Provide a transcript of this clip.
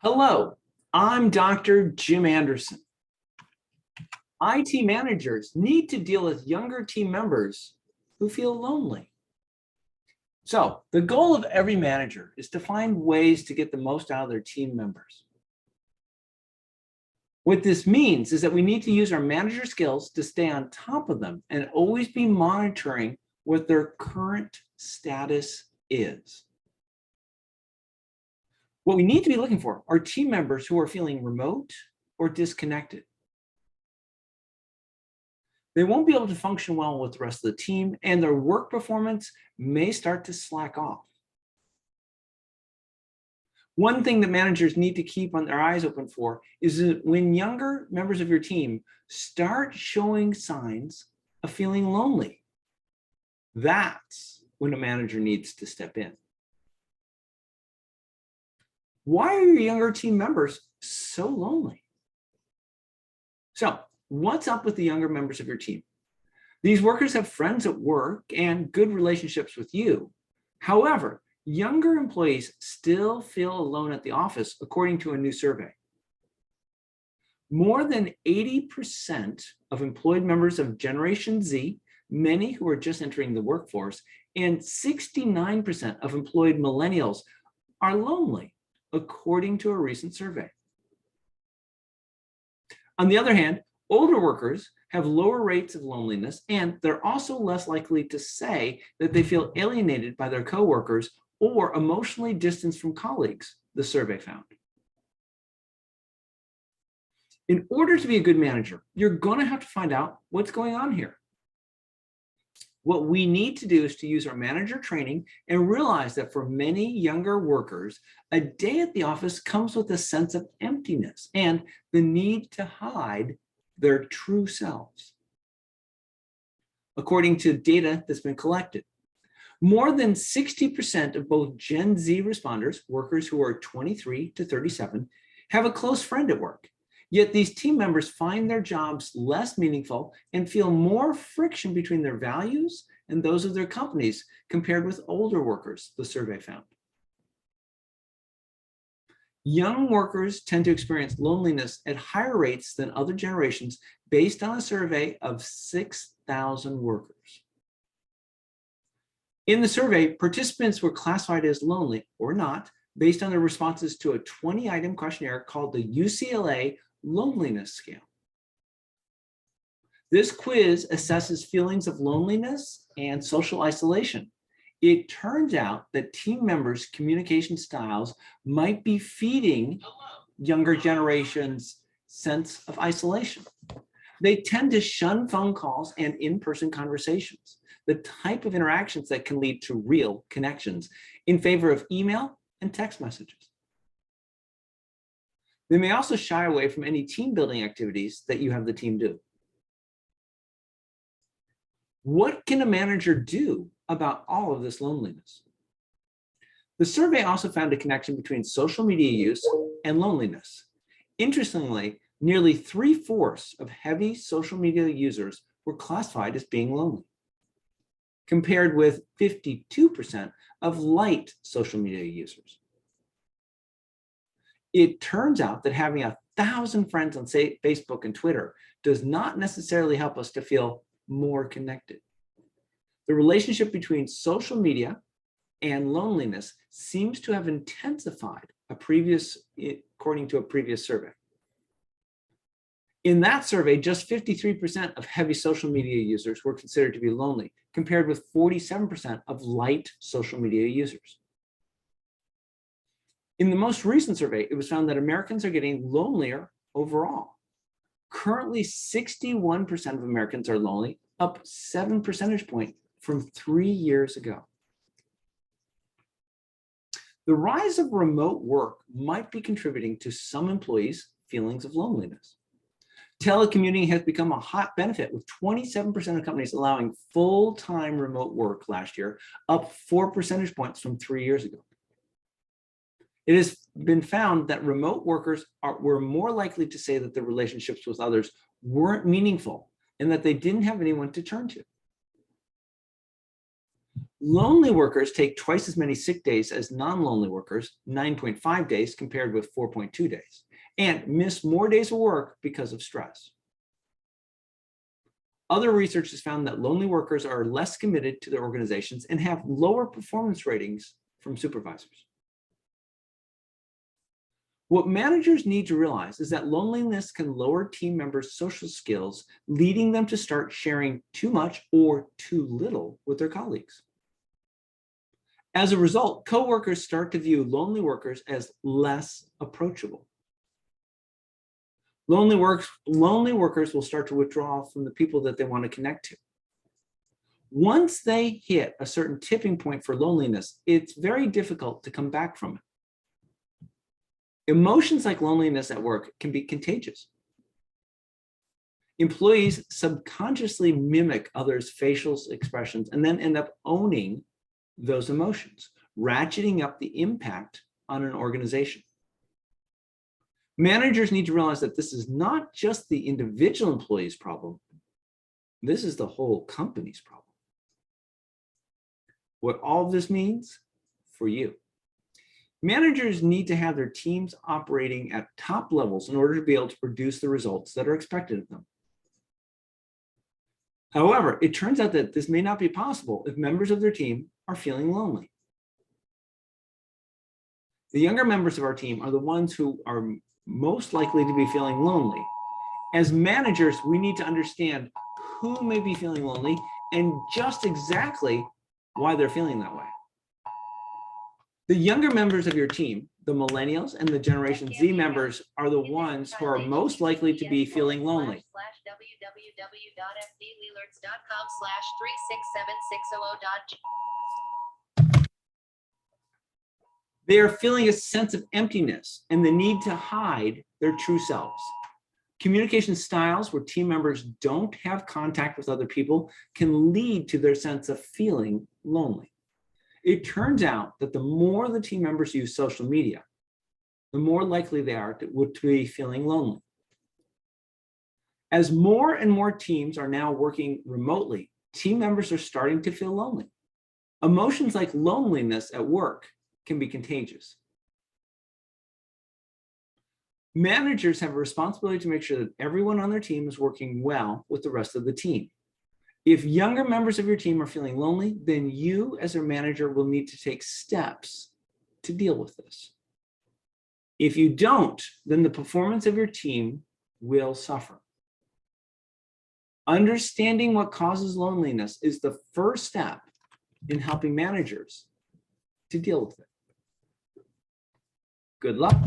Hello, I'm Dr. Jim Anderson. IT managers need to deal with younger team members who feel lonely. So the goal of every manager is to find ways to get the most out of their team members. What this means is that we need to use our manager skills to stay on top of them and always be monitoring what their current status is. What we need to be looking for are team members who are feeling remote or disconnected. They won't be able to function well with the rest of the team, and their work performance may start to slack off. One thing that managers need to keep on their eyes open for is that when younger members of your team start showing signs of feeling lonely, that's when a manager needs to step in. Why are your younger team members so lonely? So, what's up with the younger members of your team? These workers have friends at work and good relationships with you. However, younger employees still feel alone at the office, according to a new survey. More than 80% of employed members of Generation Z, many who are just entering the workforce, and 69% of employed millennials are lonely, according to a recent survey. On the other hand, older workers have lower rates of loneliness, and they're also less likely to say that they feel alienated by their coworkers or emotionally distanced from colleagues, the survey found. In order to be a good manager, you're going to have to find out what's going on here. What we need to do is to use our manager training and realize that for many younger workers, a day at the office comes with a sense of emptiness and the need to hide their true selves. According to data that's been collected, more than 60% of both Gen Z responders, workers who are 23 to 37, have a close friend at work. Yet these team members find their jobs less meaningful and feel more friction between their values and those of their companies compared with older workers, the survey found. Young workers tend to experience loneliness at higher rates than other generations based on a survey of 6,000 workers. In the survey, participants were classified as lonely or not based on their responses to a 20-item questionnaire called the UCLA Loneliness Scale. This quiz assesses feelings of loneliness and social isolation. It turns out that team members' communication styles might be feeding younger generations' sense of isolation. They tend to shun phone calls and in-person conversations, the type of interactions that can lead to real connections, in favor of email and text messages. They may also shy away from any team building activities that you have the team do. What can a manager do about all of this loneliness? The survey also found a connection between social media use and loneliness. Interestingly, nearly 3/4 of heavy social media users were classified as being lonely, compared with 52% of light social media users. It turns out that having 1,000 friends on, say, Facebook and Twitter does not necessarily help us to feel more connected. The relationship between social media and loneliness seems to have intensified according to a previous survey. In that survey, just 53% of heavy social media users were considered to be lonely, compared with 47% of light social media users. In the most recent survey, it was found that Americans are getting lonelier overall. Currently, 61% of Americans are lonely, up 7 percentage points from 3 years ago. The rise of remote work might be contributing to some employees' feelings of loneliness. Telecommuting has become a hot benefit, with 27% of companies allowing full-time remote work last year, up 4 percentage points from 3 years ago. It has been found that remote workers were more likely to say that their relationships with others weren't meaningful and that they didn't have anyone to turn to. Lonely workers take twice as many sick days as non-lonely workers, 9.5 days compared with 4.2 days, and miss more days of work because of stress. Other research has found that lonely workers are less committed to their organizations and have lower performance ratings from supervisors. What managers need to realize is that loneliness can lower team members' social skills, leading them to start sharing too much or too little with their colleagues. As a result, coworkers start to view lonely workers as less approachable. Lonely workers will start to withdraw from the people that they want to connect to. Once they hit a certain tipping point for loneliness, it's very difficult to come back from it. Emotions like loneliness at work can be contagious. Employees subconsciously mimic others' facial expressions and then end up owning those emotions, ratcheting up the impact on an organization. Managers need to realize that this is not just the individual employee's problem. This is the whole company's problem. What all of this means for you. Managers need to have their teams operating at top levels in order to be able to produce the results that are expected of them. However, it turns out that this may not be possible if members of their team are feeling lonely. The younger members of our team are the ones who are most likely to be feeling lonely. As managers, we need to understand who may be feeling lonely and just exactly why they're feeling that way. The younger members of your team, the millennials and the Generation Z members, are the ones who are most likely to be feeling lonely. They are feeling a sense of emptiness and the need to hide their true selves. Communication styles where team members don't have contact with other people can lead to their sense of feeling lonely. It turns out that the more the team members use social media, the more likely they are to be feeling lonely. As more and more teams are now working remotely, team members are starting to feel lonely. Emotions like loneliness at work can be contagious. Managers have a responsibility to make sure that everyone on their team is working well with the rest of the team. If younger members of your team are feeling lonely, then you as their manager will need to take steps to deal with this. If you don't, then the performance of your team will suffer. Understanding what causes loneliness is the first step in helping managers to deal with it. Good luck.